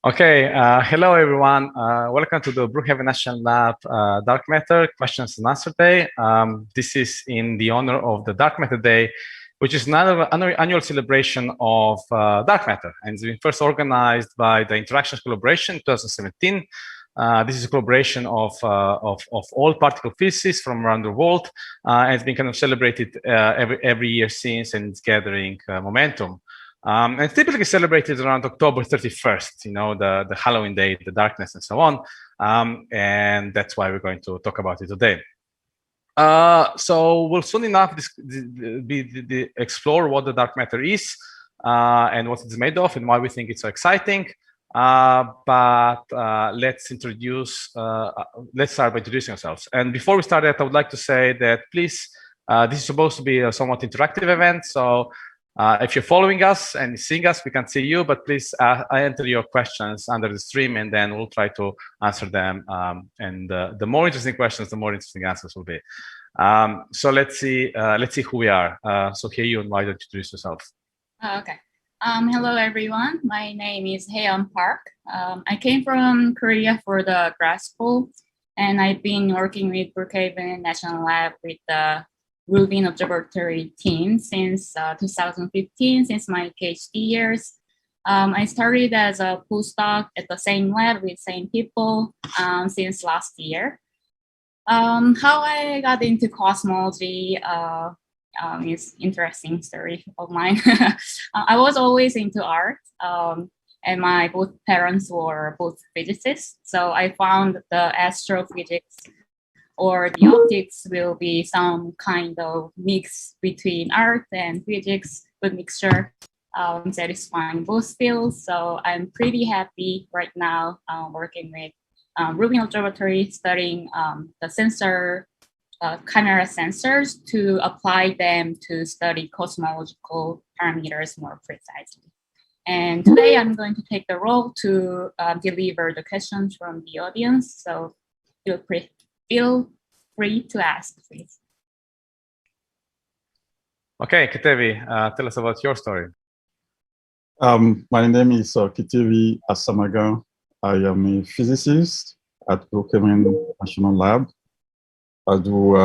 Okay, hello everyone. Welcome to the Brookhaven National Lab Dark Matter Questions and Answer Day. This is in the honor of the Dark Matter Day, which is another annual celebration of dark matter, and it's been first organized by the Interactions Collaboration in 2017. This is a collaboration of all particle physicists from around the world, and it's been kind of celebrated every year since, and it's gathering momentum. And it's typically celebrated around October 31st, you know, the Halloween day, the darkness and so on. And that's why we're going to talk about it today. So we'll soon enough explore what the dark matter is and what it's made of and why we think it's so exciting. But let's start by introducing ourselves. And before we start that, I would like to say that please, this is supposed to be a somewhat interactive event. So if you're following us and seeing us, we can see you, but please enter your questions under the stream and then we'll try to answer them. And the more interesting questions, the more interesting answers will be. So let's see who we are. So Hye-yoon, why don't you introduce yourself? Okay. Hello, everyone. My name is Hye-yoon Park. I came from Korea for the grad school, and I've been working with Brookhaven National Lab with the Rubin Observatory team since 2015, since my PhD years. I started as a postdoc at the same lab with same people since last year. How I got into cosmology is interesting story of mine. I was always into art, and my both parents were both physicists. So I found the astrophysics or the optics will be some kind of mix between art and physics, good mixture, satisfying both fields. So I'm pretty happy right now working with Rubin Observatory, studying the sensor, camera sensors to apply them to study cosmological parameters more precisely. And today I'm going to take the role to deliver the questions from the audience. So feel free to ask, please. Okay, Ketevi, tell us about your story. My name is Ketevi Asamaga. I am a physicist at Brookhaven National Lab. I do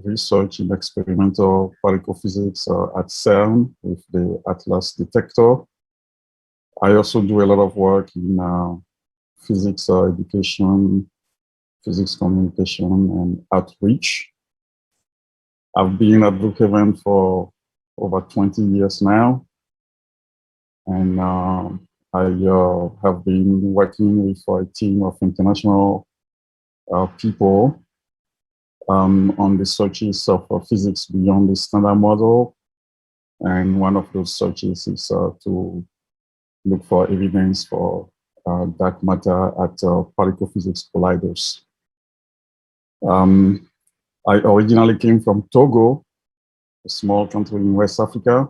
research in experimental particle physics at CERN with the Atlas detector. I also do a lot of work in physics education, physics communication, and outreach. I've been at Brookhaven for over 20 years now. And I have been working with a team of international people on the searches of physics beyond the standard model. And one of those searches is to look for evidence for dark matter at particle physics colliders. I originally came from Togo, a small country in West Africa.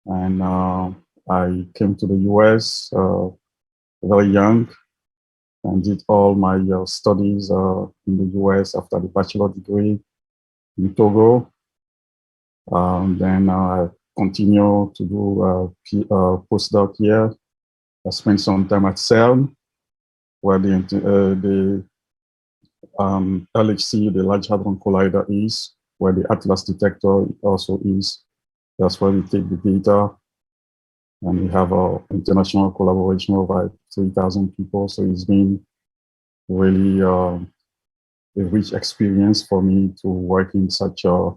And I came to the US very young and did all my studies in the US after the bachelor degree in Togo. Then I continue to do postdoc here. I spent some time at CERN, where the LHC, the Large Hadron Collider, is, where the Atlas detector also is. That's where we take the data. And we have an international collaboration of like 3,000 people. So it's been really a rich experience for me to work in such a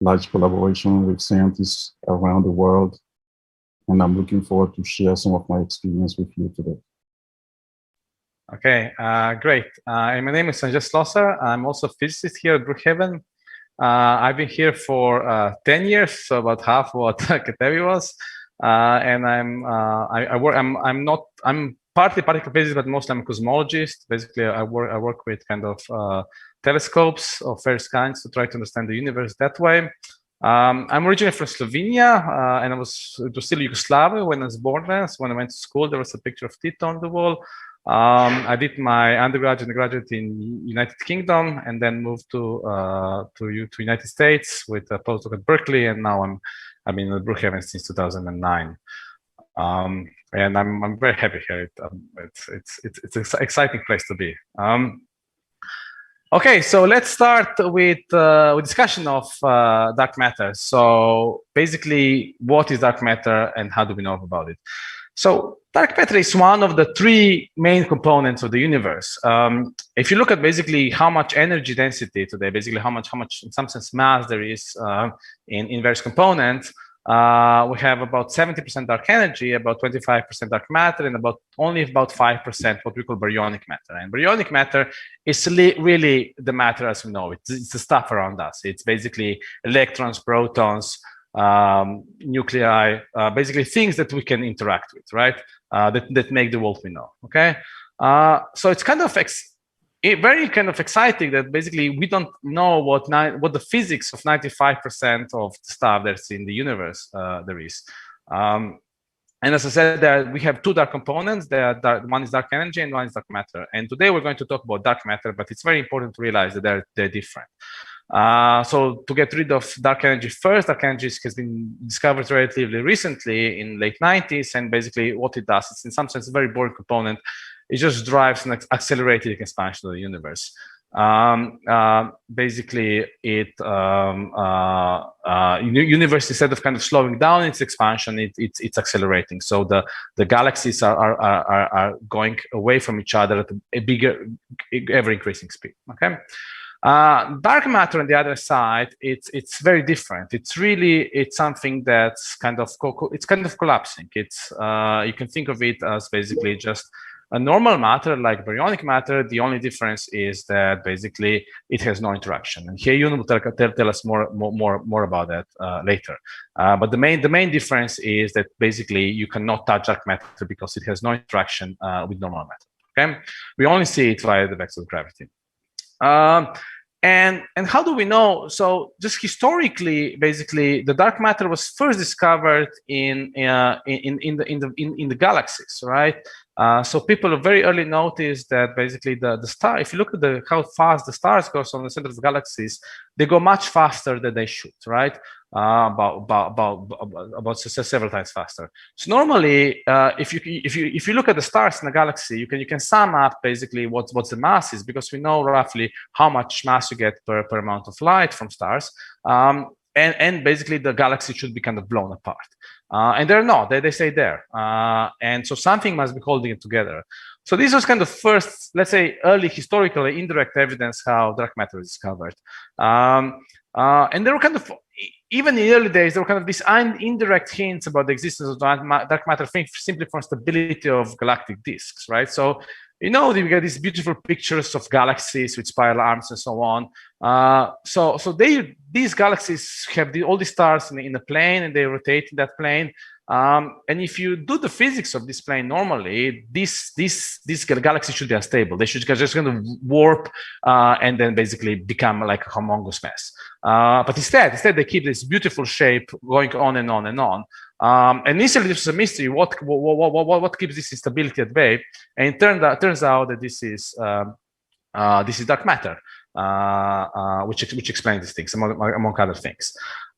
large collaboration with scientists around the world. And I'm looking forward to share some of my experience with you today. Okay, great. And my name is Sanjay Slosser. I'm also a physicist here at Brookhaven. I've been here for 10 years, so about half what Ketevi was. And I'm partly particle physicist, but mostly I'm a cosmologist. Basically, I work with kind of telescopes of various kinds to try to understand the universe that way. I'm originally from Slovenia, and it was still Yugoslavia when I was born there. So when I went to school, there was a picture of Tito on the wall. I did my undergraduate and graduate in United Kingdom, and then moved to United States with a postdoc at Berkeley, and now I'm in Brookhaven since 2009. And I'm very happy here. It's an exciting place to be. Okay, so let's start with discussion of dark matter. So basically, what is dark matter and how do we know about it? So dark matter is one of the three main components of the universe. If you look at basically how much energy density today, basically how much in some sense mass there is in various components, we have about 70% dark energy, about 25% dark matter, and only about 5% what we call baryonic matter. And baryonic matter is really the matter as we know it. It's the stuff around us. It's basically electrons, protons, nuclei, basically things that we can interact with, right? That make the world we know. Okay, so it's kind of very kind of exciting that basically we don't know what the physics of 95% of the stuff that's in the universe there is. And as I said, we have two dark components. One is dark energy and one is dark matter. And today we're going to talk about dark matter, but it's very important to realize that they're different. So to get rid of dark energy first, dark energy has been discovered relatively recently in late 90s. And basically what it does, it's in some sense a very boring component. It just drives an accelerated expansion of the universe. Basically, universe, instead of kind of slowing down its expansion, it's accelerating. So the galaxies are going away from each other at a bigger, ever increasing speed. Okay. Dark matter on the other side, it's very different. It's something that's kind of collapsing. You can think of it as basically just a normal matter like baryonic matter. The only difference is that basically it has no interaction. And here Yun will tell us more about that later. But the main difference is that basically you cannot touch dark matter because it has no interaction with normal matter. Okay, we only see it via the vector of gravity. And how do we know? So just historically, basically, the dark matter was first discovered in the galaxies, right? So people very early noticed that basically the star, if you look at how fast the stars go on the center of the galaxies, they go much faster than they should, right? About several times faster. So normally, if you look at the stars in the galaxy, you can sum up basically what's the mass is, because we know roughly how much mass you get per amount of light from stars, and basically the galaxy should be kind of blown apart. And they're not. They stay there, and so something must be holding it together. So this was kind of first, let's say, early historical indirect evidence how dark matter is discovered. And there were kind of, even in the early days, there were kind of these indirect hints about the existence of dark matter simply from stability of galactic disks, right? So, you know, we get these beautiful pictures of galaxies with spiral arms and so on. So these galaxies have all these stars in a plane, and they rotate in that plane. And if you do the physics of this plane normally, this galaxy should be unstable. They should just kind of warp and then basically become like a humongous mess. But instead they keep this beautiful shape going on and on and on. And initially this was a mystery. What keeps this instability at bay? And it turns out that this is dark matter, which explains these things among other things.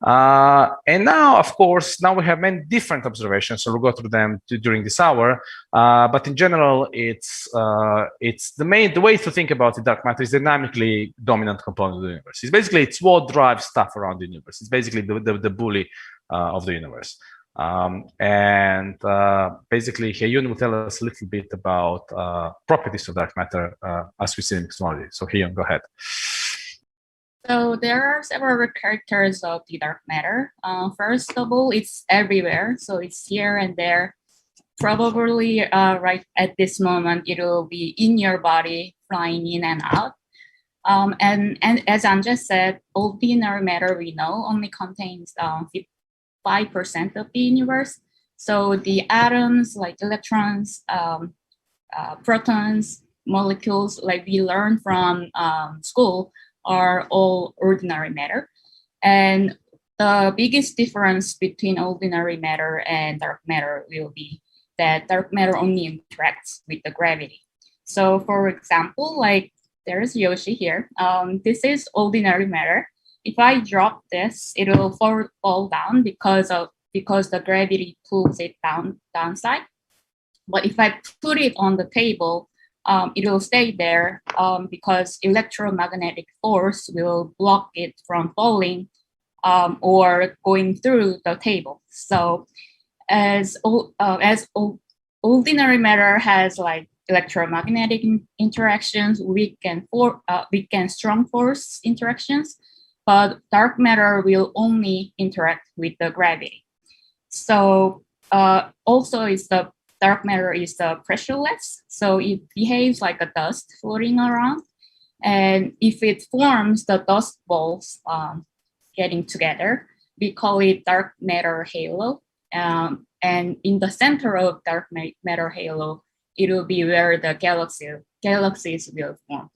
And now, of course, we have many different observations, so we'll go through them during this hour. But in general, it's the way to think about the dark matter is dynamically dominant component of the universe. It's what drives stuff around the universe. It's basically the bully of the universe. And basically, Hyun will tell us a little bit about properties of dark matter as we see in cosmology. So Hyun, go ahead. So there are several characters of the dark matter. First of all, it's everywhere. So it's here and there. Probably right at this moment, it will be in your body, flying in and out. And as Anja said, ordinary matter we know only contains 5% of the universe. So the atoms like electrons, protons, molecules, like we learned from school, are all ordinary matter. And the biggest difference between ordinary matter and dark matter will be that dark matter only interacts with the gravity. So for example, like there's Yoshi here. This is ordinary matter. If I drop this, it will fall down because of because the gravity pulls it downside. But if I put it on the table, it will stay there because electromagnetic force will block it from falling or going through the table. So as ordinary matter has like electromagnetic interactions, weak and strong force interactions, but dark matter will only interact with the gravity. So also dark matter is pressureless, so it behaves like a dust floating around. And if it forms the dust balls getting together, we call it dark matter halo. And in the center of dark matter halo, it will be where the galaxies will form.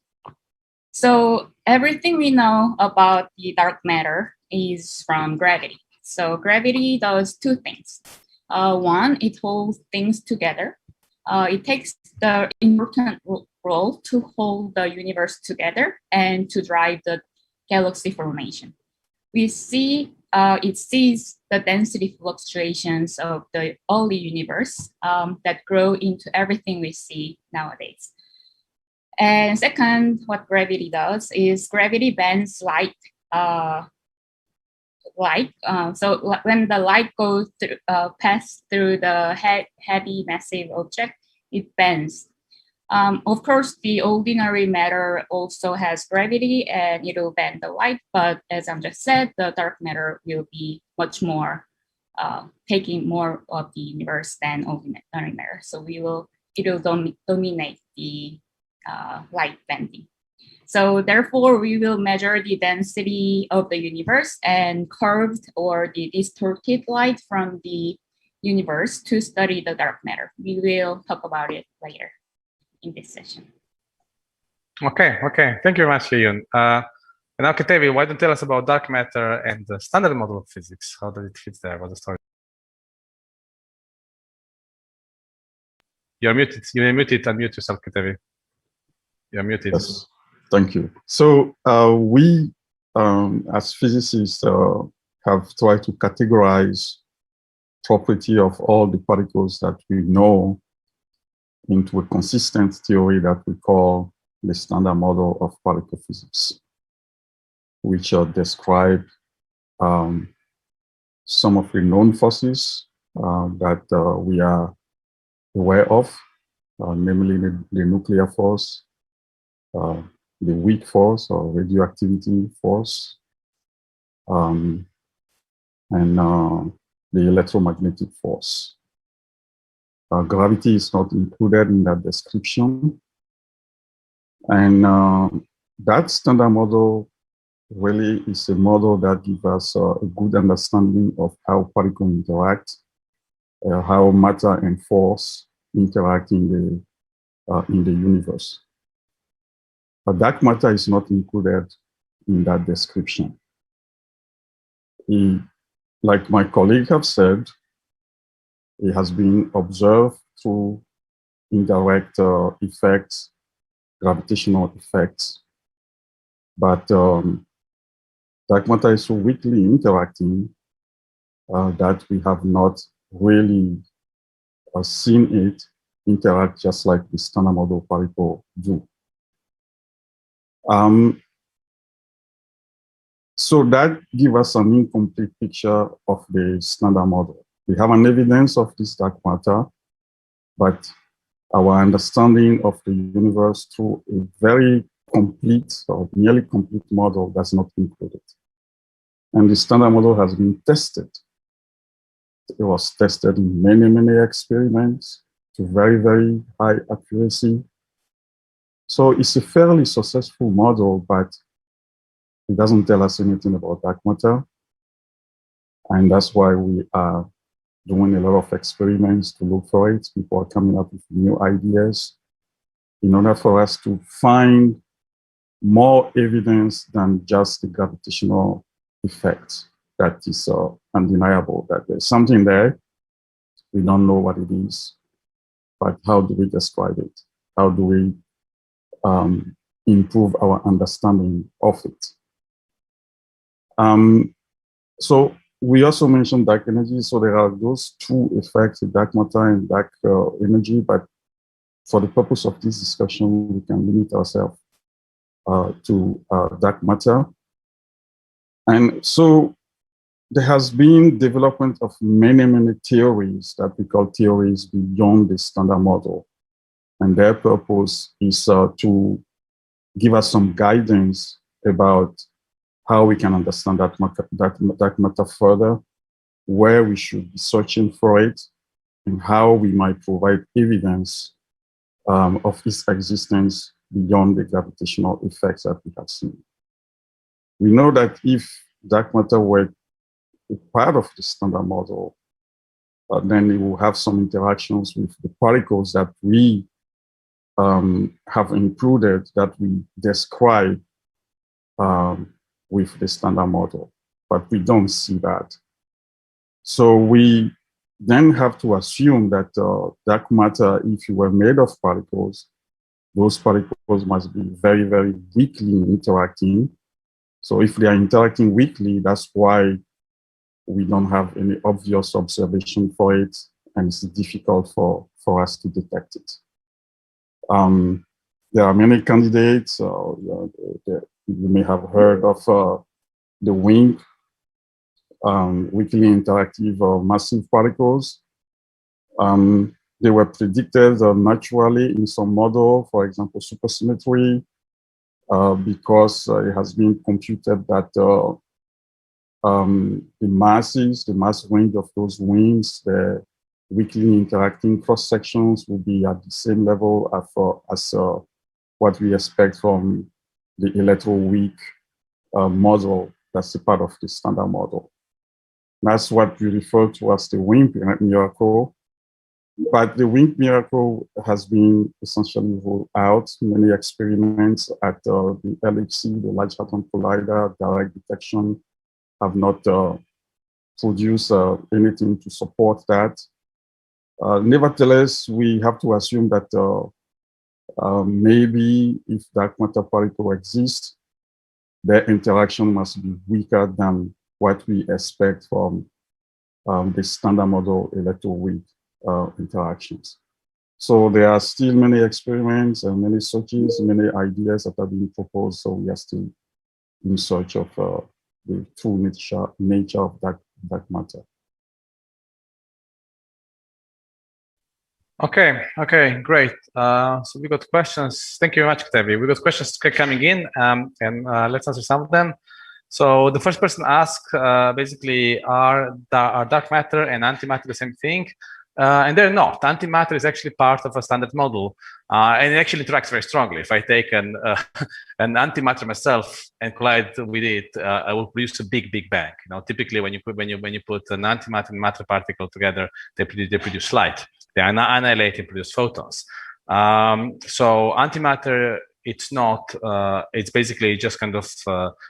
So everything we know about the dark matter is from gravity. So gravity does two things. One, it holds things together. It takes the important role to hold the universe together and to drive the galaxy formation. It sees the density fluctuations of the early universe that grow into everything we see nowadays. And second, what gravity does is gravity bends light. So when the light goes through, pass through the heavy, massive object, it bends. Of course, the ordinary matter also has gravity and it will bend the light, but as I just said, the dark matter will be much more, taking more of the universe than ordinary matter. So it will dominate the light bending. So therefore, we will measure the density of the universe and curved or the distorted light from the universe to study the dark matter. We will talk about it later in this session. Okay. Thank you very much, Hyun. And now, Kitevi, why don't you tell us about dark matter and the standard model of physics? How does it fit there? What's the story? You're muted. You're muted. Unmute yourself, Kitevi. You're muted. Yes. Thank you. So we, as physicists, have tried to categorize property of all the particles that we know into a consistent theory that we call the standard model of particle physics, which describe some of the known forces that we are aware of, namely the nuclear force, the weak force or radioactivity force, and the electromagnetic force. Gravity is not included in that description. And that standard model really is a model that gives us a good understanding of how particles interact, how matter and force interact in the universe. But dark matter is not included in that description. Like my colleague have said, it has been observed through indirect effects, gravitational effects. But dark matter is so weakly interacting that we have not really seen it interact just like the standard model particle do. So that gives us an incomplete picture of the standard model. We have an evidence of this dark matter, but our understanding of the universe through a very complete or nearly complete model does not include it. And the standard model has been tested. It was tested in many, many experiments to very, very high accuracy. So it's a fairly successful model, but it doesn't tell us anything about dark matter. And that's why we are doing a lot of experiments to look for it. People are coming up with new ideas in order for us to find more evidence than just the gravitational effect that is undeniable, that there's something there. We don't know what it is, but how do we describe it? How do we improve our understanding of it? So we also mentioned dark energy. So there are those two effects, dark matter and dark energy. But for the purpose of this discussion, we can limit ourselves to dark matter. And so there has been development of many, many theories that we call theories beyond the standard model. And their purpose is to give us some guidance about how we can understand that matter further, where we should be searching for it, and how we might provide evidence of its existence beyond the gravitational effects that we have seen. We know that if dark matter were a part of the standard model, then it will have some interactions with the particles that we have included, that we describe with the standard model, but we don't see that. So we then have to assume that dark matter, if it were made of particles, those particles must be very, very weakly interacting. So if they are interacting weakly, that's why we don't have any obvious observation for it, and it's difficult for us to detect it. There are many candidates. You may have heard of the WIMP, weakly interactive massive particles. They were predicted naturally in some model, for example, supersymmetry, because it has been computed that the mass range of those winds, the weakly interacting cross sections will be at the same level as what we expect from the electroweak model that's a part of the standard model. That's what we refer to as the WIMP miracle. But the WIMP miracle has been essentially ruled out. Many experiments at the LHC, the Large Hadron Collider, direct detection, have not produced anything to support that. Nevertheless, we have to assume that maybe if dark matter particle exists, their interaction must be weaker than what we expect from the standard model electroweak interactions. So there are still many experiments and many searches, many ideas that are being proposed. So we are still in search of the true nature of dark matter. Okay, great. So we got questions. Thank you very much, Ktevi. We got questions coming in, and let's answer some of them. So the first person asked, basically, are dark matter and antimatter the same thing? And they're not. Antimatter is actually part of a standard model, and it actually interacts very strongly. If I take an antimatter myself and collide with it, I will produce a big bang. You know, typically when you put an antimatter and matter particle together, they produce light. They annihilate and produce photons. So antimatter, it's not. It's basically just kind of.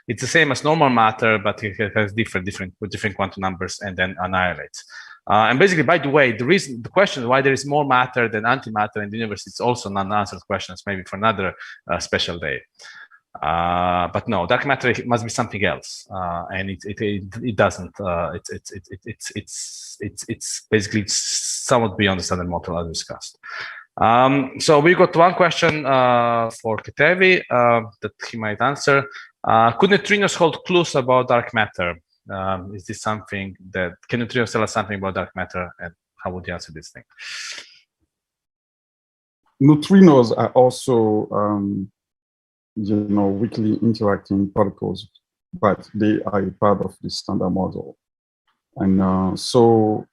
It's the same as normal matter, but it has different quantum numbers and then annihilates. And basically, by the way, the question why there is more matter than antimatter in the universe is also an unanswered question. Maybe for another special day. But no, dark matter must be something else, and it doesn't. It's basically somewhat beyond the standard model as discussed. So we got one question for Ktevi that he might answer. Could neutrinos hold clues about dark matter? Is this something that, can neutrinos tell us something about dark matter, and how would you answer this thing? Neutrinos are also, weakly interacting particles, but they are a part of the standard model. And so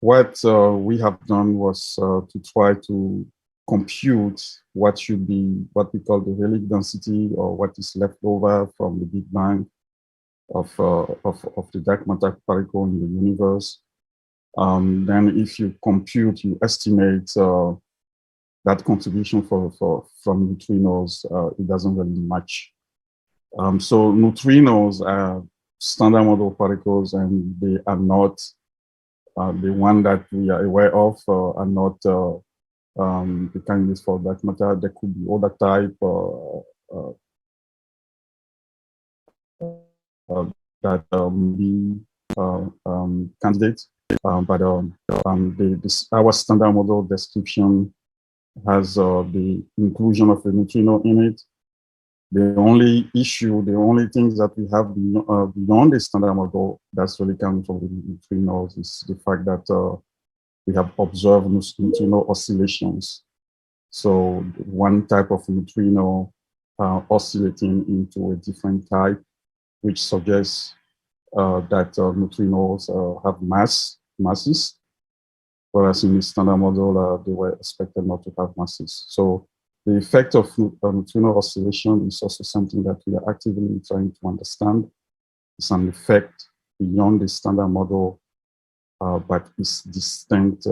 what we have done was to try to compute what should be what we call the relic density, or what is left over from the Big Bang of the dark matter particle in the universe. Then if you compute, you estimate that contribution from neutrinos, it doesn't really match. So neutrinos are standard model particles, and they are not the one that we are aware of, are not the candidates for dark matter. There could be other type that be candidate, but our standard model description has the inclusion of a neutrino in it. The only issue, the only things that we have beyond the standard model that's really coming from the neutrinos is the fact that we have observed neutrino oscillations. So one type of neutrino oscillating into a different type, which suggests that neutrinos have masses, whereas in the standard model, they were expected not to have masses. So the effect of neutrino oscillation is also something that we are actively trying to understand. It's an effect beyond the standard model, but is distinct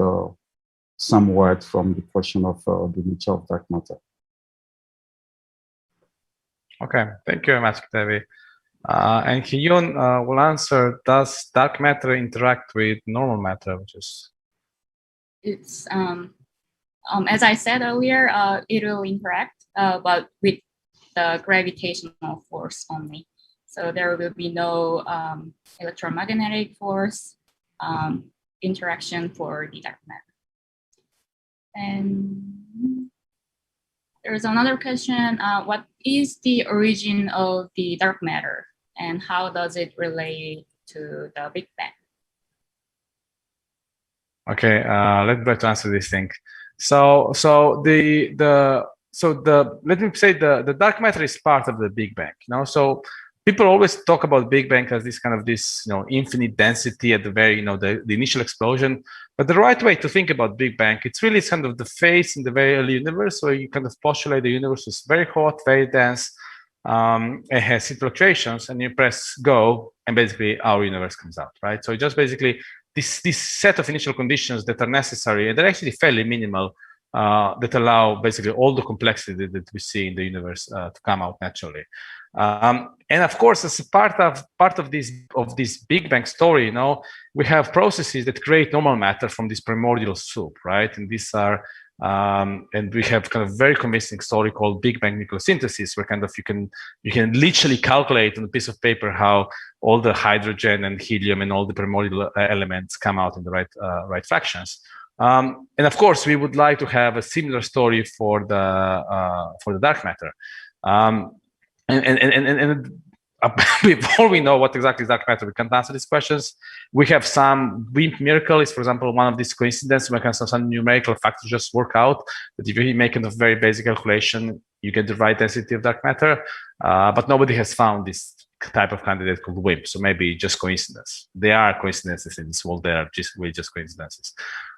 somewhat from the question of the nature of dark matter. Okay, thank you very much, Kitevi. And Hyun will answer, does dark matter interact with normal matter, which is? It's, as I said earlier, it will interact, but with the gravitational force only. So there will be no electromagnetic force interaction for the dark matter. And there's another question, what is the origin of the dark matter and how does it relate to the Big Bang? Okay, let me try to answer this thing. So let me say the dark matter is part of the Big Bang. So people always talk about Big Bang as this kind of infinite density at the very the initial explosion. But the right way to think about Big Bang, it's really kind of the phase in the very early universe where you kind of postulate the universe is very hot, very dense, it has heat fluctuations, and you press go, and basically our universe comes out, right? So just basically this set of initial conditions that are necessary, and they're actually fairly minimal, that allow basically all the complexity that we see in the universe to come out naturally. And of course, as a part of this Big Bang story, we have processes that create normal matter from this primordial soup, right? And these are and we have kind of very convincing story called Big Bang nucleosynthesis, where kind of you can literally calculate on a piece of paper how all the hydrogen and helium and all the primordial elements come out in the right fractions. And of course, we would like to have a similar story for the dark matter. And before we know what exactly is dark matter, we can't answer these questions. We have some WIMP miracle is, for example, one of these coincidences where some numerical factors just work out. That if you make a very basic calculation, you get the right density of dark matter. But nobody has found this type of candidate called WIMP. So maybe just coincidence. There are coincidences in this world. They are just coincidences.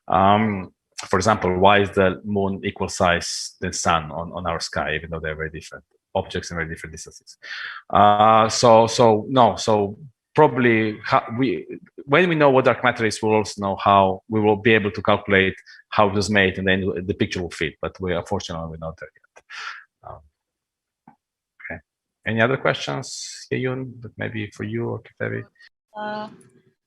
For example, why is the moon equal size than sun on our sky, even though they're very different objects and very different distances? So probably when we know what dark matter is, we'll also know how we will be able to calculate how it was made, and then the picture will fit. But unfortunately, we're not there yet. Okay. Any other questions, Hyun? But maybe for you or Kitevi?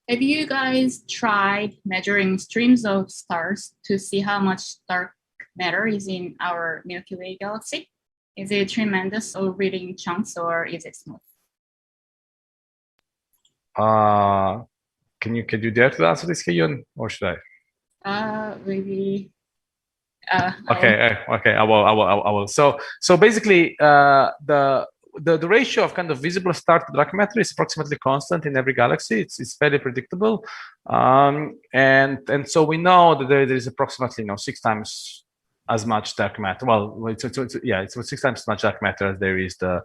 Have you guys tried measuring streams of stars to see how much dark matter is in our Milky Way galaxy? Is it tremendous or really in chunks, or is it smooth? Can you dare to answer this, Hyun, or should I? Maybe. Okay. I will. So basically, the ratio of kind of visible star to dark matter is approximately constant in every galaxy. It's fairly predictable, and so we know that there is approximately 6 times as much dark matter. Well, it's 6 times as much dark matter as there is the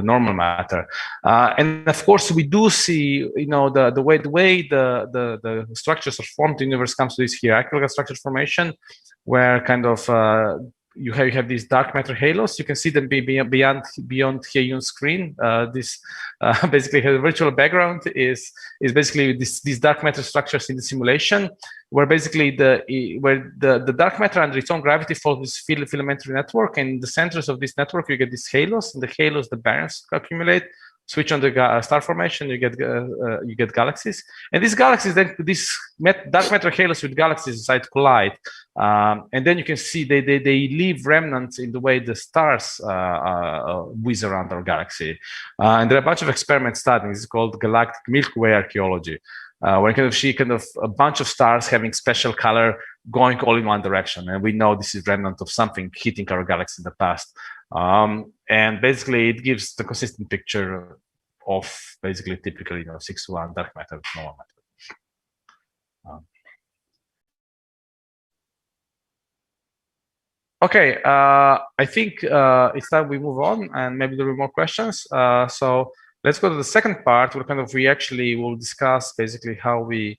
normal matter. And of course, we do see the way the structures are formed. The universe comes to this hierarchical structure formation, where kind of you have these dark matter halos. You can see them beyond Hyun's screen. This basically has a virtual background is basically these dark matter structures in the simulation, where basically the dark matter under its own gravity follows this filamentary network, and in the centers of this network you get these halos, and the halos the baryons accumulate. switch on the star formation, you get galaxies, and these galaxies, then dark matter halos with galaxies decide to collide, and then you can see they leave remnants in the way the stars whiz around our galaxy, and there are a bunch of experiments studying. This is called galactic Milky Way archaeology, where you kind of see a bunch of stars having special color going all in one direction, and we know this is remnant of something hitting our galaxy in the past. And basically, it gives the consistent picture of basically typically 6-1 dark matter, normal matter. Okay, I think it's time we move on, and maybe there will be more questions. So let's go to the second part, where we actually will discuss basically how we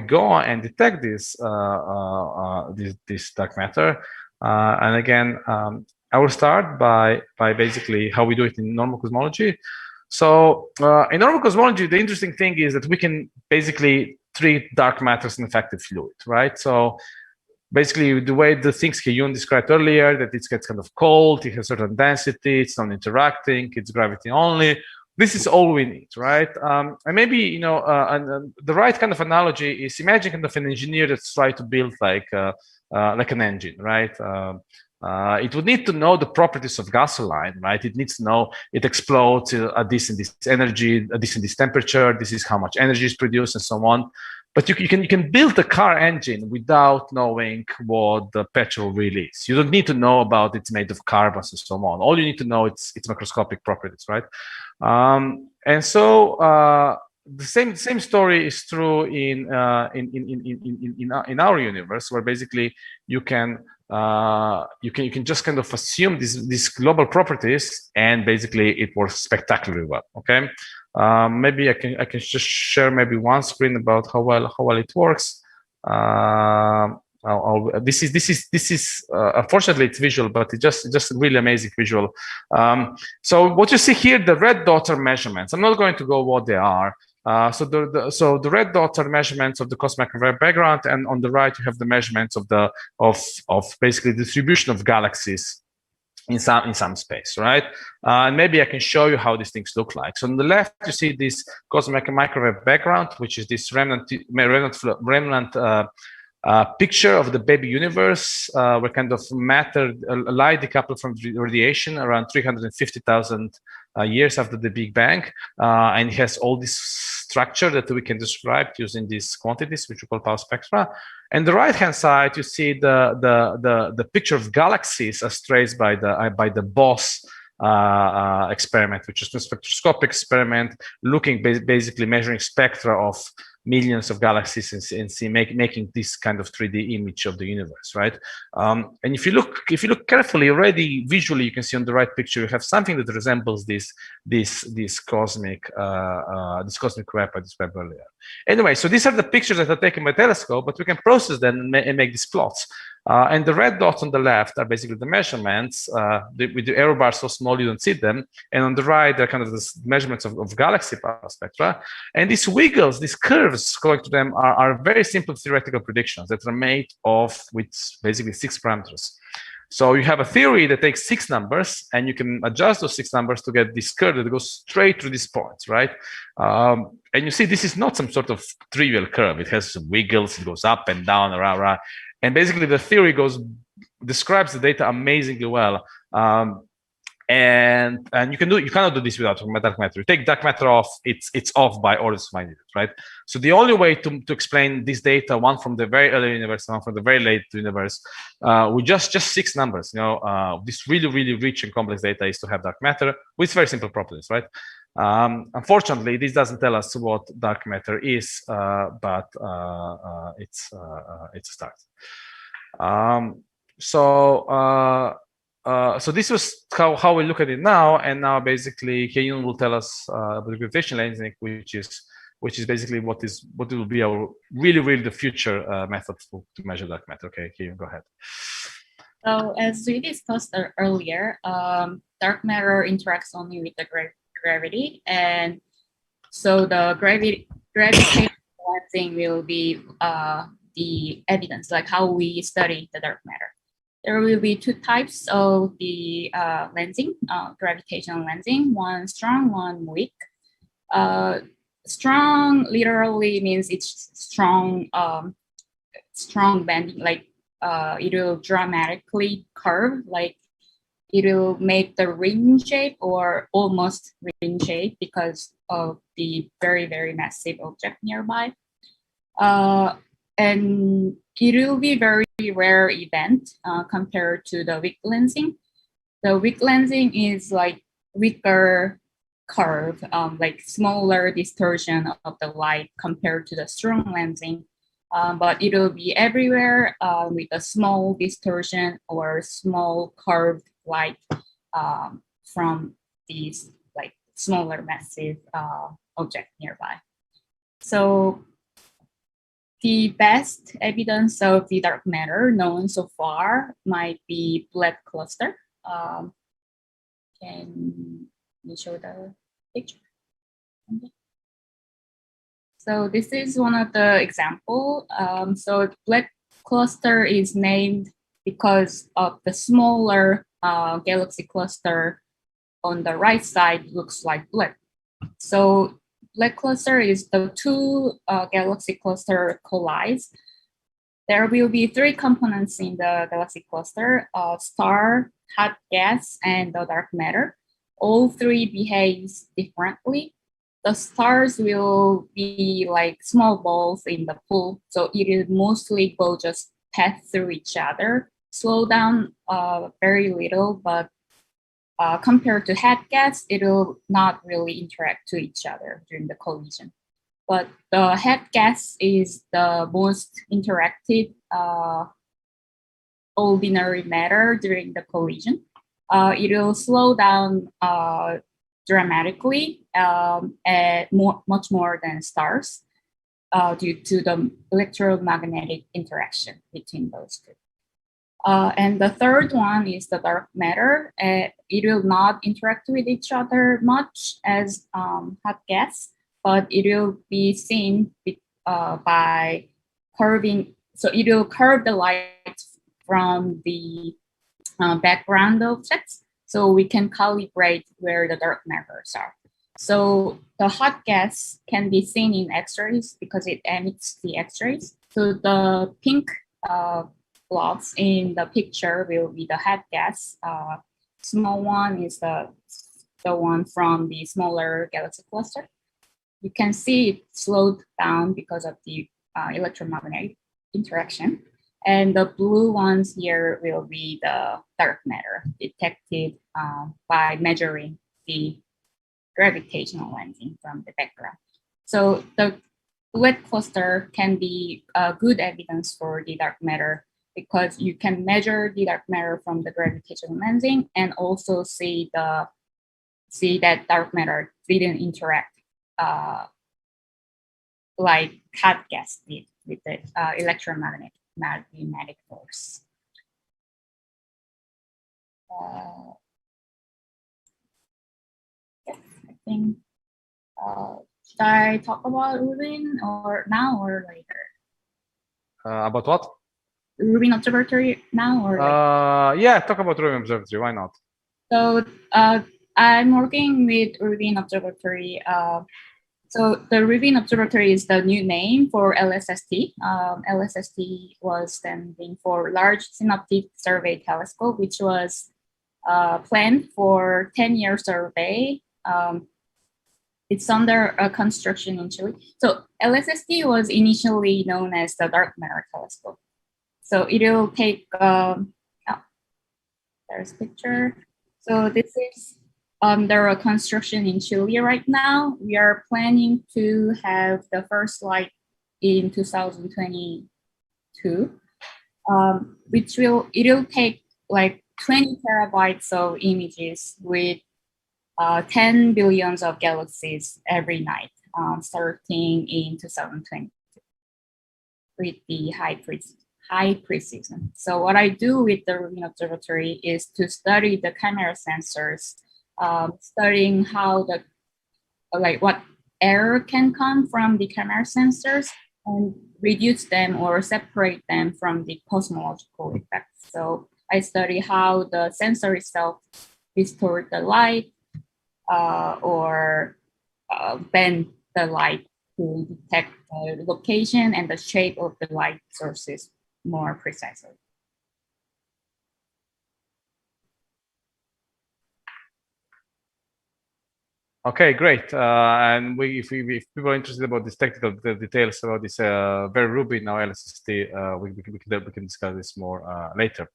go and detect this dark matter. And again, I will start by basically how we do it in normal cosmology. So in normal cosmology, the interesting thing is that we can basically treat dark matter as an effective fluid, right? So basically, the way the things Hyun described earlier, that it gets kind of cold, it has certain density, it's non-interacting, it's gravity only. This is all we need, right? And maybe the right kind of analogy is imagine kind of an engineer that's trying to build like an engine, right? It would need to know the properties of gasoline, right? It needs to know it explodes at this and this energy, at this and this temperature. This is how much energy is produced, and so on. But you can build a car engine without knowing what the petrol really is. You don't need to know about it's made of carbons and so on. All you need to know it's macroscopic properties, right? And so the same story is true in our universe, where basically you can just kind of assume these global properties, and basically it works spectacularly well. Okay. Maybe I can just share maybe one screen about how well it works. This is unfortunately it's visual, but it's just a really amazing visual. So what you see here, the red dots are measurements. I'm not going to go what they are. So the red dots are measurements of the cosmic microwave background, and on the right you have the measurements of basically distribution of galaxies in some space, right? And maybe I can show you how these things look like. So on the left, you see this cosmic microwave background, which is this remnant picture of the baby universe, where kind of matter light decoupled from radiation around 350,000 years after the Big Bang, and it has all this structure that we can describe using these quantities, which we call power spectra. And the right-hand side, you see the picture of galaxies as traced by the BOSS experiment, which is a spectroscopic experiment looking basically measuring spectra of millions of galaxies and making this kind of 3D image of the universe, right? And if you look carefully, already visually, you can see on the right picture you have something that resembles this cosmic web I described earlier. Anyway, so these are the pictures that are taken by telescope, but we can process them and make these plots. And the red dots on the left are basically the measurements with the error bar so small you don't see them. And on the right, they're kind of the measurements of galaxy power spectra. And these wiggles, these curves going to them are very simple theoretical predictions that are made with basically 6 parameters. So you have a theory that takes 6 numbers, and you can adjust those 6 numbers to get this curve that goes straight through these points, right? And you see, this is not some sort of trivial curve. It has some wiggles, it goes up and down, around. And basically, the theory describes the data amazingly well. And you cannot do this without dark matter. You take dark matter off, it's off by orders of magnitude, right? So the only way to explain this data, one from the very early universe, one from the very late universe, with just 6 numbers, this really rich and complex data is to have dark matter with very simple properties, right? Unfortunately, this doesn't tell us what dark matter is, but it's a start. So this was how we look at it now, and now basically Hyun will tell us about the gravitational lensing, which is basically what will be our really the future method to measure dark matter. Okay, Hyun, go ahead. So as we discussed earlier, dark matter interacts only with the gravity, and so the gravitational lensing will be the evidence, like how we study the dark matter. there will be two types of the lensing, gravitational lensing, one strong, one weak. Strong literally means it's strong, strong bending, like it will dramatically curve, like it will make the ring shape or almost ring shape because of the very, very massive object nearby. And it will be very rare event compared to the weak lensing. The weak lensing is like weaker curve, like smaller distortion of the light compared to the strong lensing. But it will be everywhere with a small distortion or small curved light from these like smaller massive object nearby. So the best evidence of the dark matter known so far might be black cluster. Can you show the picture? Okay. So this is one of the example. So black cluster is named because of the smaller galaxy cluster on the right side looks like black. So black cluster is the two galaxy cluster collides. There will be three components in the galaxy cluster: star, hot gas, and the dark matter. All three behaves differently. The stars will be like small balls in the pool, so it will mostly go just pass through each other, slow down very little, but compared to hot gas, it will not really interact to each other during the collision. But the hot gas is the most interactive ordinary matter during the collision. It will slow down dramatically, much more than stars, due to the electromagnetic interaction between those two. And the third one is the dark matter. It will not interact with each other much as hot gas, but it will be seen by curving. So it will curve the light from the background objects, so we can calibrate where the dark matters are. So the hot gas can be seen in X-rays because it emits the X-rays. So the pink blobs in the picture will be the hot gas. Small one is the one from the smaller galaxy cluster. You can see it slowed down because of the electromagnetic interaction. And the blue ones here will be the dark matter detected by measuring the gravitational lensing from the background. So the black cluster can be good evidence for the dark matter because you can measure the dark matter from the gravitational lensing and also see that dark matter didn't interact like hot gas did with the electromagnetic force. Yes, I think. Should I talk about Rubin or now or later? About what? Rubin Observatory now or later? Yeah, talk about Rubin Observatory. Why not? So I'm working with Rubin Observatory. So the Rubin Observatory is the new name for LSST. LSST was standing for Large Synoptic Survey Telescope, which was planned for 10-year survey. It's under a construction in Chile. So LSST was initially known as the Dark Matter Telescope. So it will take, there's a picture. So this is under a construction in Chile right now. We are planning to have the first light in 2022, which it'll take like 20 terabytes of images with 10 billions of galaxies every night, starting in 2022 with the high precision. So what I do with the Rubin Observatory is to study the camera sensors, studying how what error can come from the camera sensors and reduce them or separate them from the cosmological effects. So I study how the sensor itself distort the light or bend the light to detect the location and the shape of the light sources more precisely. Okay, great. And if people are interested about these technical details about this very Ruby now LSST, we can discuss this more later.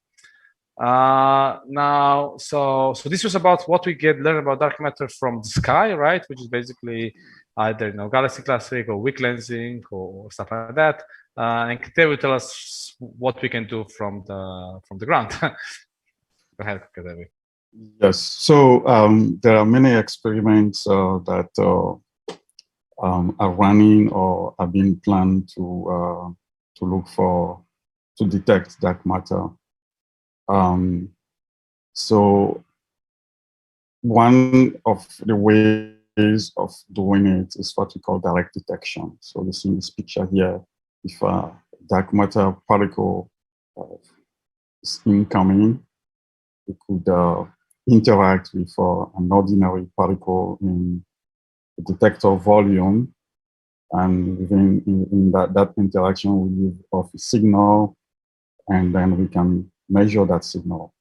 Now, so this was about what we learn about dark matter from the sky, right? Which is basically either galaxy clustering or weak lensing or stuff like that. And Kate will tell us what we can do from the ground. Go ahead, Kate. Yes. So there are many experiments that are running or are being planned to detect dark matter. So one of the ways of doing it is what we call direct detection. So you see in this picture here, if a dark matter particle is incoming, it could interact with an ordinary particle in the detector volume, and within in that interaction we give off a signal, and then we can measure that signal.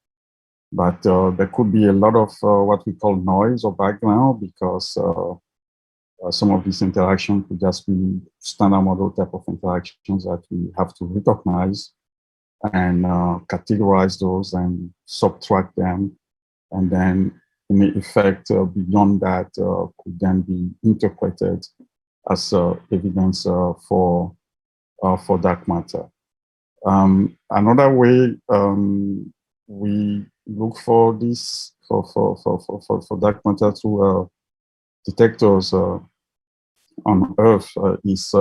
But there could be a lot of what we call noise or background, because some of these interactions could just be standard model type of interactions that we have to recognize and categorize those and subtract them. And then any effect beyond that could then be interpreted as evidence for dark matter. Another way we look for this for dark matter through detectors on Earth is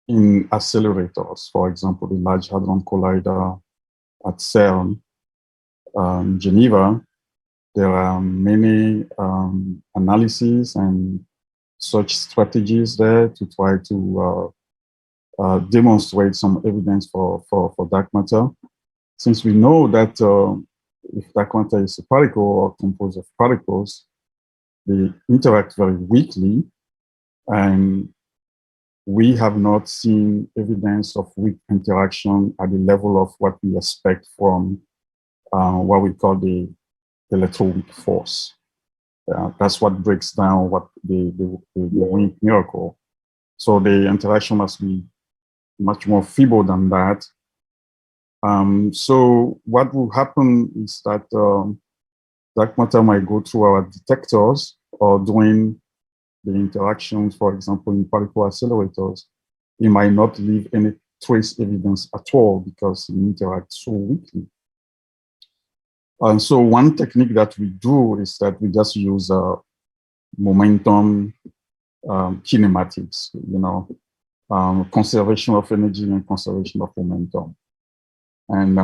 in accelerators. For example, the Large Hadron Collider at CERN in Geneva. There are many analyses and such strategies there to try to demonstrate some evidence for dark matter. Since we know that if dark matter is a particle or composed of particles, they interact very weakly, and we have not seen evidence of weak interaction at the level of what we expect from what we call the electroweak force. That's what breaks down what the weak miracle. So the interaction must be much more feeble than that. So what will happen is that dark matter might go through our detectors, or during the interactions, for example, in particle accelerators, it might not leave any trace evidence at all because it interacts so weakly. And so one technique that we do is that we just use momentum kinematics, conservation of energy and conservation of momentum. And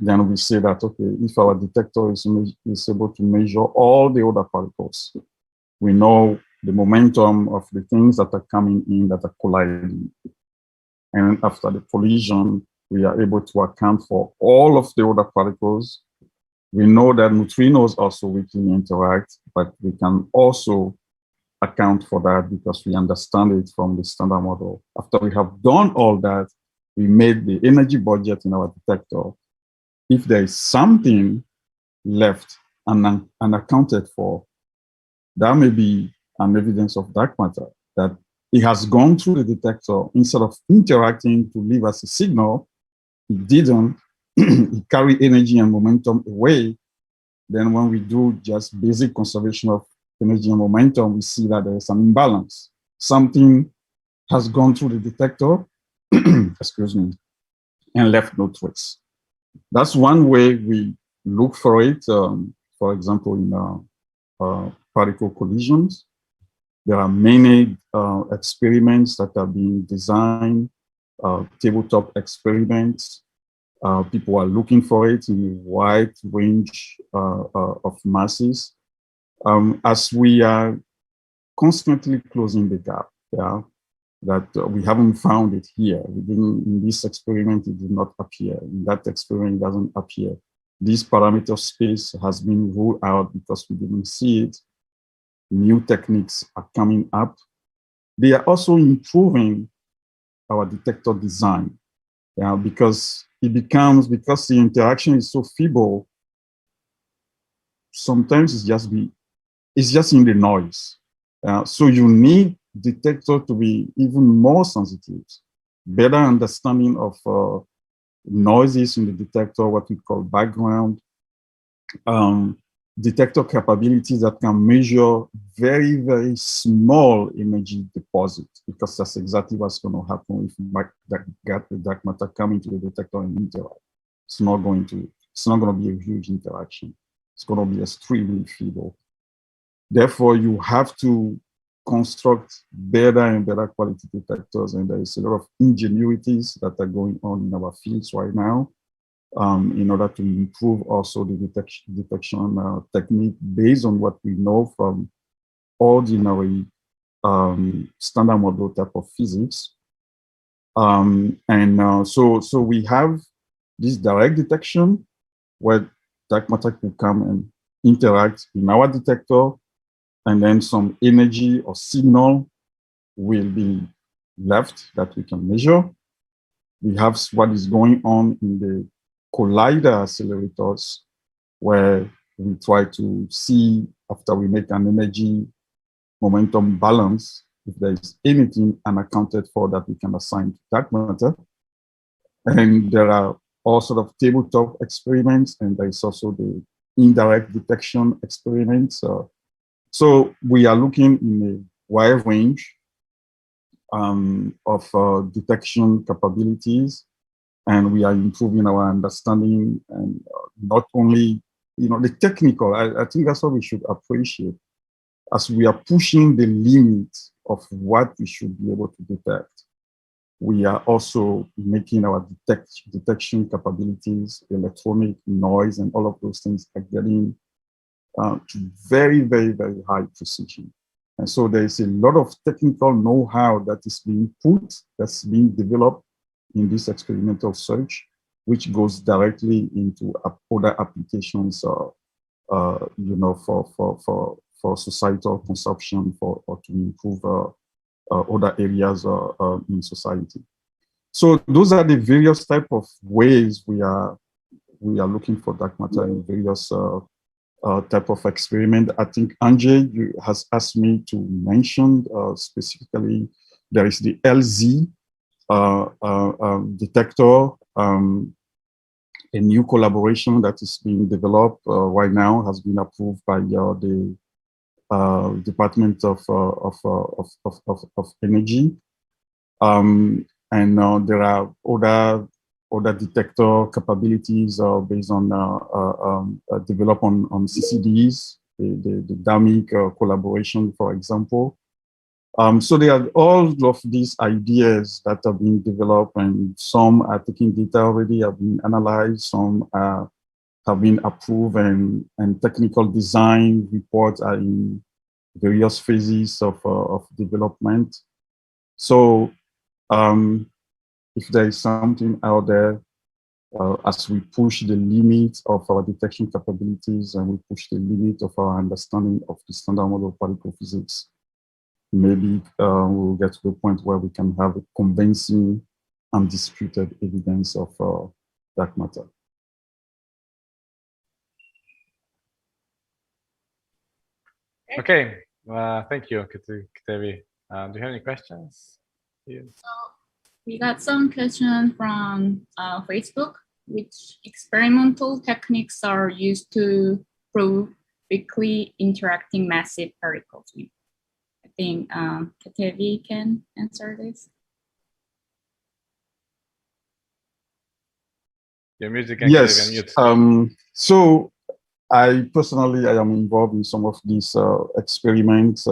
then we say that, okay, if our detector is able to measure all the other particles, we know the momentum of the things that are coming in that are colliding. And after the collision, we are able to account for all of the other particles. We know that neutrinos also weakly interact, but we can also account for that because we understand it from the standard model. After we have done all that, we made the energy budget in our detector. If there is something left and unaccounted for, that may be an evidence of dark matter, that it has gone through the detector. Instead of interacting to leave us a signal, it didn't. It carried energy and momentum away. Then when we do just basic conservation of energy and momentum, we see that there is an imbalance. Something has gone through the detector, excuse me, and left no trace. That's one way we look for it. For example, in particle collisions, there are many experiments that are being designed, tabletop experiments. People are looking for it in a wide range of masses. As we are constantly closing the gap, that we haven't found it here. In this experiment, it did not appear. In that experiment, it doesn't appear. This parameter space has been ruled out because we didn't see it. New techniques are coming up. They are also improving our detector design, because because the interaction is so feeble, sometimes it's just in the noise. So you need detector to be even more sensitive, better understanding of noises in the detector, what we call background, detector capabilities that can measure very, very small energy deposits, because that's exactly what's going to happen if the dark matter come into the detector and interact. It's not going to be a huge interaction. It's going to be extremely feeble. Therefore, you have to construct better and better quality detectors, and there is a lot of ingenuities that are going on in our fields right now, in order to improve also the detection technique based on what we know from ordinary standard model type of physics. So we have this direct detection where dark matter could come and interact in our detector, and then some energy or signal will be left that we can measure. We have what is going on in the collider accelerators, where we try to see, after we make an energy momentum balance, if there is anything unaccounted for that we can assign to dark matter. And there are all sort of tabletop experiments, and there is also the indirect detection experiments. So we are looking in a wide range of detection capabilities, and we are improving our understanding, and not only, the technical. I think that's what we should appreciate, as we are pushing the limit of what we should be able to detect. We are also making our detection capabilities, electronic noise, and all of those things are getting to very, very, very high precision. And so there is a lot of technical know-how that is that's being developed in this experimental search, which goes directly into other applications, for societal consumption, or to improve other areas in society. So those are the various type of ways we are looking for dark matter in various type of experiment. I think Anjay has asked me to mention specifically, there is the LZ detector, a new collaboration that is being developed right now, has been approved by the Department of Energy, and there are other detector capabilities based on developed on CCDs, the DAMIC collaboration, for example. So there are all of these ideas that are being developed, and some are taking data already, have been analyzed, some have been approved, and technical design reports are in various phases of development. So if there is something out there, as we push the limits of our detection capabilities, and we push the limit of our understanding of the standard model of particle physics, maybe we'll get to the point where we can have a convincing, undisputed evidence of dark matter. Okay, thank you, Kitevi. Do you have any questions? Yes. So we got some questions from Facebook. Which experimental techniques are used to prove weakly interacting massive particles? I think Kitevi can answer this. Your music can yes. mute. So I personally am involved in some of these experiments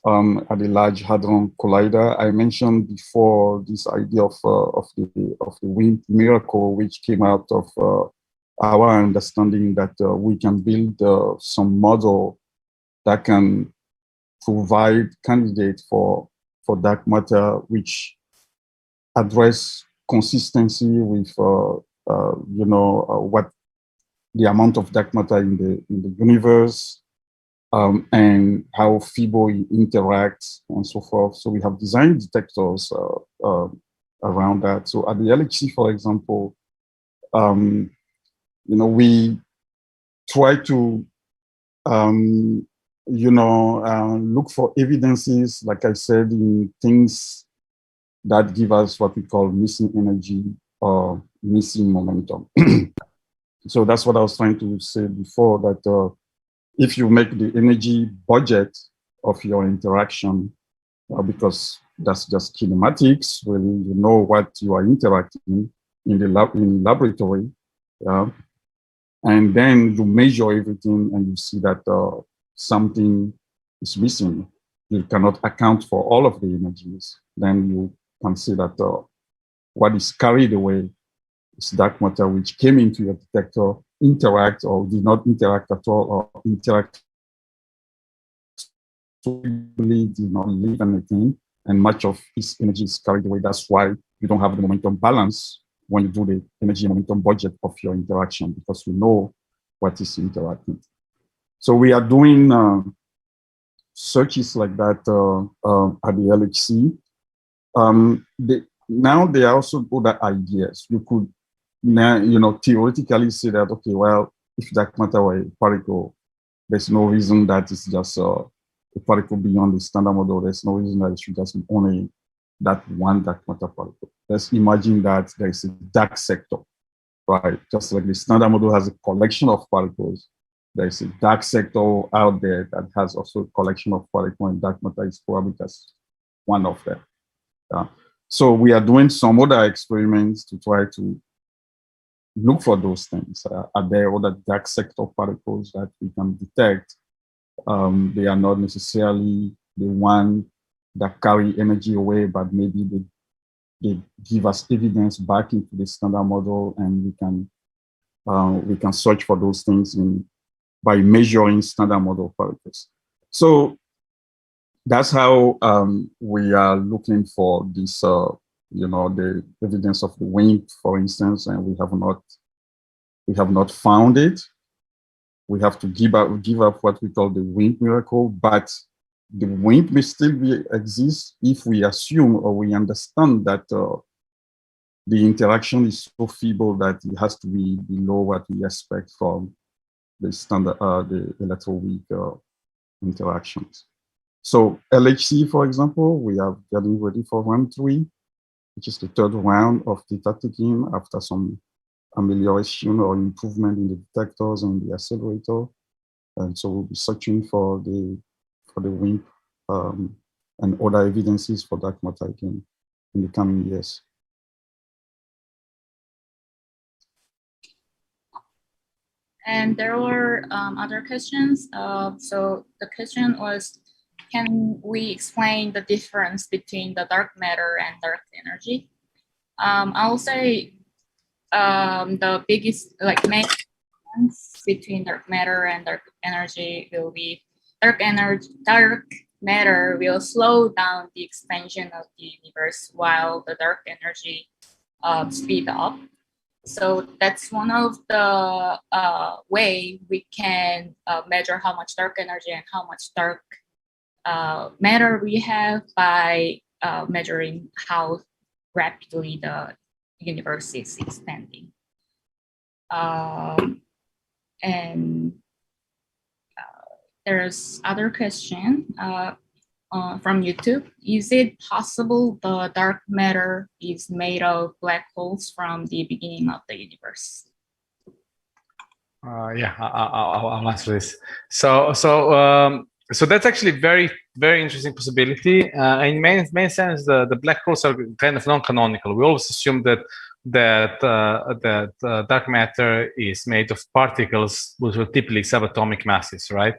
at the Large Hadron Collider. I mentioned before this idea of the wind miracle, which came out of our understanding that we can build some model that can provide candidates for for dark matter, which address consistency with what the amount of dark matter in the universe, and how feeble it interacts and so forth. So we have designed detectors around that. So at the LHC, for example, we try to look for evidences, like I said, in things that give us what we call missing energy or missing momentum. So that's what I was trying to say before, that if you make the energy budget of your interaction, because that's just kinematics, really, you know what you are interacting in the laboratory, and then you measure everything and you see that something is missing. You cannot account for all of the energies. Then you can see that what is carried away is dark matter, which came into your detector, interact or did not interact at all, or interact did not leave anything, and much of its energy is carried away. That's why you don't have the momentum balance when you do the energy momentum budget of your interaction, because we know what is interacting. So we are doing searches like that at the LHC. Now there are also other ideas. You could now, theoretically say that, okay, well, if dark matter were a particle, there's no reason that it's just a particle beyond the standard model. There's no reason that it should just be only that one dark matter particle. Let's imagine that there is a dark sector, right? Just like the standard model has a collection of particles, there is a dark sector out there that has also a collection of particles, and dark matter is probably just one of them. So we are doing some other experiments to try to look for those things. Are there other dark sector particles that we can detect? They are not necessarily the one that carry energy away, but maybe they give us evidence back into the standard model, and we can search for those things by measuring standard model particles. So that's how we are looking for this, the evidence of the WIMP, for instance, and we have not found it. We have to give up what we call the WIMP miracle, but the WIMP may still exist if we assume or we understand that the interaction is so feeble that it has to be below what we expect from the standard, the electroweak interactions. So LHC, for example, we are getting ready for round 3, which is the 3rd round of data taking after some amelioration or improvement in the detectors and the accelerator. And so we'll be searching for the WIMP and other evidences for dark matter again in the coming years. And there were other questions. So the question was, can we explain the difference between the dark matter and dark energy? I'll say the biggest, main difference between dark matter and dark energy will be dark matter will slow down the expansion of the universe, while the dark energy speed up. So that's one of the way we can measure how much dark energy and how much dark matter we have by measuring how rapidly the universe is expanding. And there's other question from YouTube. Is it possible the dark matter is made of black holes from the beginning of the universe? Yeah, I'll answer this. So that's actually very, very interesting possibility. In main sense, the black holes are kind of non-canonical. We always assume that dark matter is made of particles which will typically subatomic masses, right?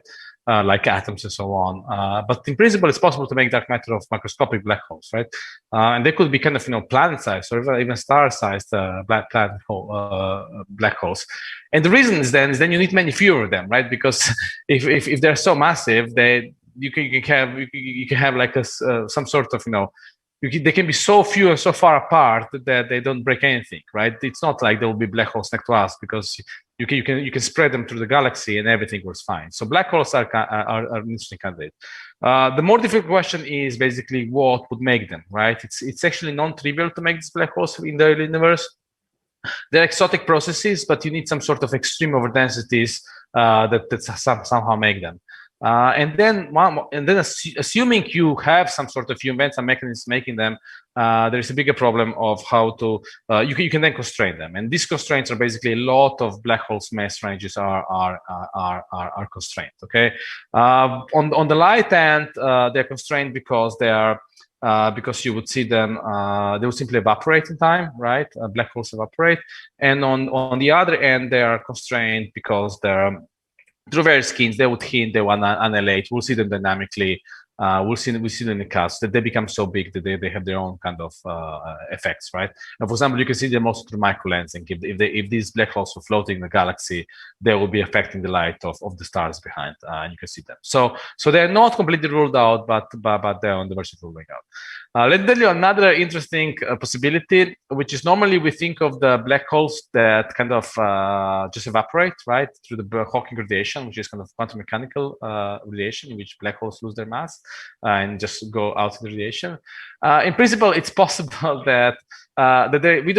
Like atoms and so on. But in principle, it's possible to make dark matter of microscopic black holes, right? And they could be kind of, planet-sized or even star-sized black holes. And the reason is then you need many fewer of them, right? Because if they're so massive, they you can have like some sort of they can be so few and so far apart that they don't break anything, right? It's not like there will be black holes next to us, because you can spread them through the galaxy and everything works fine. So black holes are an interesting candidate. The more difficult question is basically what would make them, right? It's actually non-trivial to make these black holes in the early universe. They're exotic processes, but you need some sort of extreme overdensities that somehow make them. And then assuming you have some sort of, you invent some mechanism making them, there is a bigger problem of how to you can then constrain them, and these constraints are basically a lot of black holes mass ranges are constrained. Okay, on the light end, they're constrained because they are. Because you would see them, they would simply evaporate in time, right? Black holes evaporate, and on the other end, they are constrained because they're through various schemes. They would hint, they want to annihilate. We'll see them dynamically. We see them in the cast that they become so big that they have their own kind of effects, right? And for example, you can see them also through microlensing. If these black holes were floating in the galaxy, they will be affecting the light of the stars behind, and you can see them. So they're not completely ruled out, but they're on the verge of ruling out. Let me tell you another interesting possibility, which is normally we think of the black holes that kind of just evaporate, right, through the Hawking radiation, which is kind of quantum mechanical radiation in which black holes lose their mass and just go out in the radiation. In principle, it's possible that we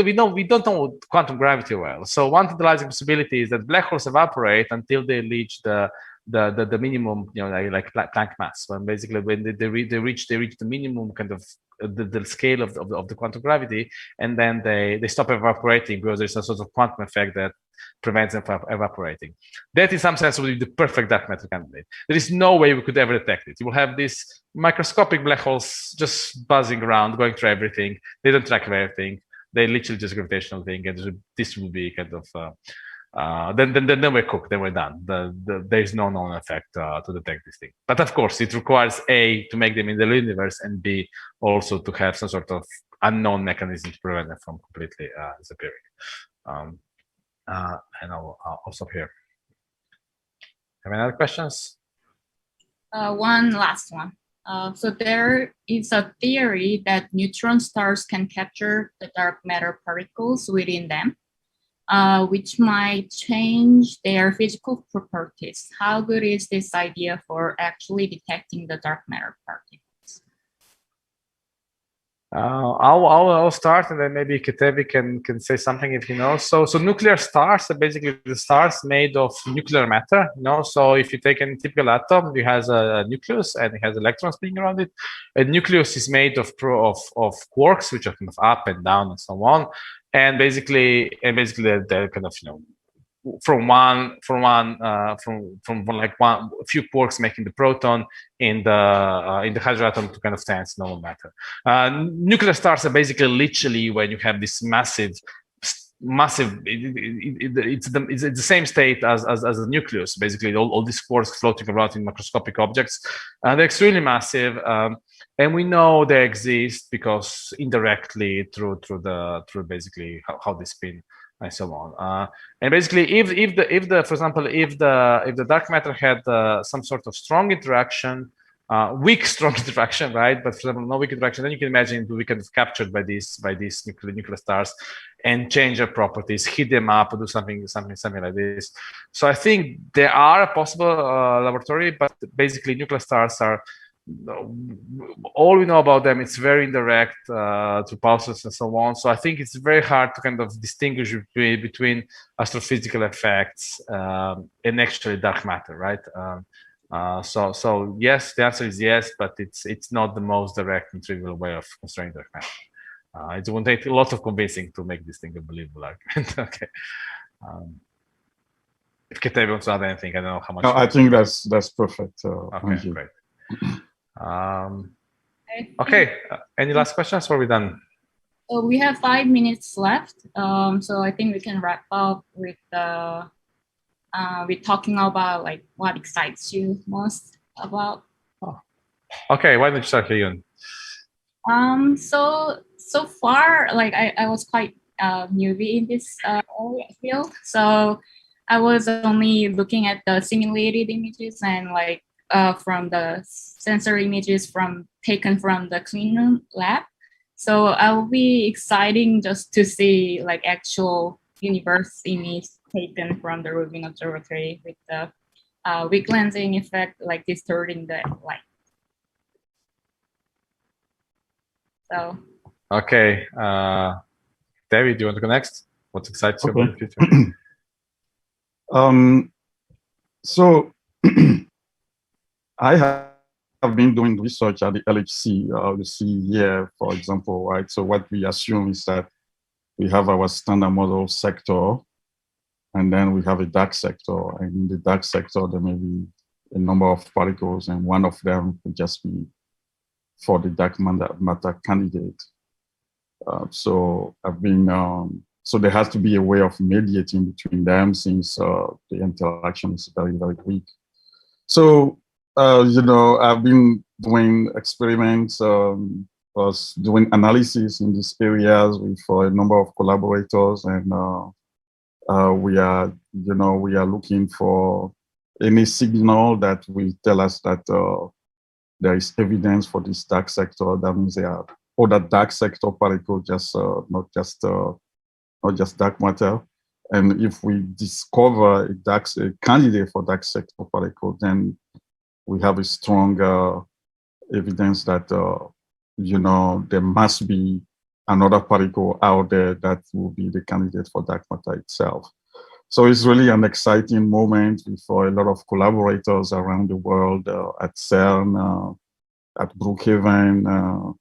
don't know quantum gravity well. So one tantalizing possibility is that black holes evaporate until they reach the minimum, like Planck mass. When basically when they reach the minimum kind of the scale of the quantum gravity, and then they stop evaporating because there's a sort of quantum effect that prevents them from evaporating. That in some sense would be the perfect dark matter candidate. There is no way we could ever detect it. You will have these microscopic black holes just buzzing around, going through everything. They don't track everything. They literally just gravitational thing, and this will be kind of then we're cooked. Then we're done. There is no known effect to detect this thing. But of course, it requires A, to make them in the universe, and B, also to have some sort of unknown mechanism to prevent them from completely disappearing. And I'll stop here. Have any other questions? One last one. So there is a theory that neutron stars can capture the dark matter particles within them, which might change their physical properties. How good is this idea for actually detecting the dark matter particles? I'll start, and then maybe Ketevi can say something if he knows. So nuclear stars are basically the stars made of nuclear matter. So if you take a typical atom, it has a nucleus and it has electrons spinning around it. A nucleus is made of quarks, which are kind of up and down and so on. And basically they're kind of from like a few quarks making the proton in the hydroatom to kind of tense normal matter. Nuclear stars are basically literally when you have this massive. It's the same state as a nucleus. Basically, all these quarks floating around in macroscopic objects. They're extremely massive. And we know they exist because indirectly through basically how they spin and so on. And basically, if the dark matter had some sort of strong interaction, weak strong interaction, right? But for example, no weak interaction, then you can imagine we can be captured by these nuclear stars and change their properties, heat them up, or do something like this. So I think there are a possible laboratory, but basically nuclear stars are. All we know about them, it's very indirect to pulses and so on. So I think it's very hard to kind of distinguish between astrophysical effects and actually dark matter, right? So yes, the answer is yes, but it's not the most direct and trivial way of constraining dark matter. It will take a lot of convincing to make this thing a believable argument. Okay. If Ketevi wants to add anything, I don't know how much. No, I think that's perfect. Okay, great. Okay, any last questions, or are we done? So we have 5 minutes left. So I think we can wrap up with talking about like what excites you most about. Oh. Okay, why don't you start, Hyun? So far, like I was quite newbie in this field, so I was only looking at the simulated images and like from the sensor images taken from the clean room lab. So I'll be exciting just to see like actual universe image taken from the Rubin Observatory with the weak lensing effect, like distorting the light. So. Okay, David, do you want to go next? What excites you about the future? So I have been doing research at the LHC. You see here, for example, right? So what we assume is that we have our standard model sector, and then we have a dark sector. And in the dark sector, there may be a number of particles, and one of them could just be for the dark matter candidate. So I've been, so there has to be a way of mediating between them since the interaction is very, very weak. So, you know, I've been doing experiments, was doing analysis in these areas with a number of collaborators, and we are, you know, we are looking for any signal that will tell us that there is evidence for this dark sector. That means there are other dark sector particles, just not just dark matter. And if we discover a candidate for dark sector particle, then we have a strong evidence that you know, there must be another particle out there that will be the candidate for dark matter itself. So it's really an exciting moment for a lot of collaborators around the world at CERN, at Brookhaven,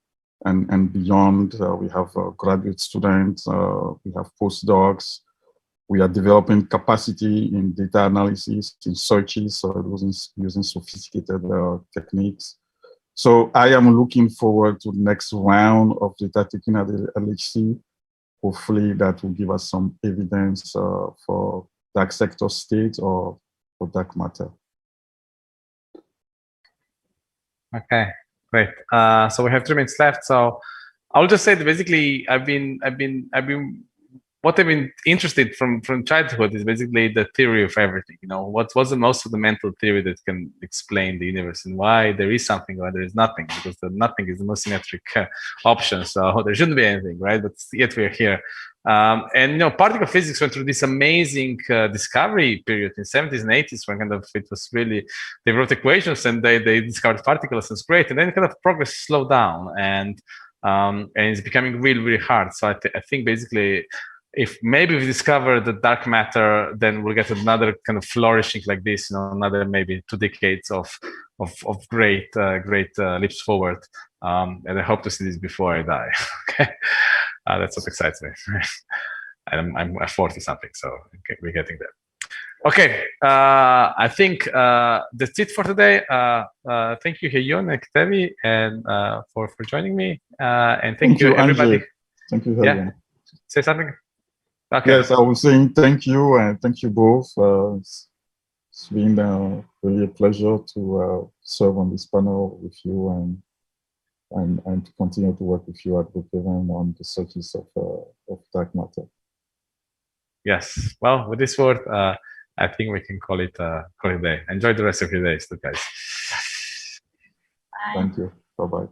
and beyond. We have graduate students, we have postdocs. We are developing capacity in data analysis, in searches, so using sophisticated techniques. So I am looking forward to the next round of data taken at the LHC. Hopefully that will give us some evidence for dark sector state or for dark matter. Okay, great. So we have 3 minutes left. So I'll just say that basically what I've been interested from childhood is basically the theory of everything. You know, what's the most fundamental theory that can explain the universe and why there is something or there is nothing, because the nothing is the most symmetric option. So there shouldn't be anything, right? But yet we're here. And you know, particle physics went through this amazing discovery period in 70s and 80s when kind of it was really, they wrote equations and they discovered particles, and it's great. And then kind of progress slowed down, and it's becoming really, really hard. So I think basically, if maybe we discover the dark matter, then we'll get another kind of flourishing like this, you know, another maybe 2 decades of great leaps forward. And I hope to see this before I die. Okay, that's what excites me. I'm 40 something, so we're getting there. Okay, I think that's it for today. Thank you, Heyon and Kitevi, and for joining me. And thank you, everybody. Andre. Thank you, Heyon. Yeah. Say something. Okay. Yes, I was saying thank you, and thank you both. It's been really a pleasure to serve on this panel with you, and to continue to work with you at Brookhaven on the searches of dark matter. Yes. Well, with this word, I think we can call it a day. Enjoy the rest of your days, guys. Bye. Thank you. Bye-bye.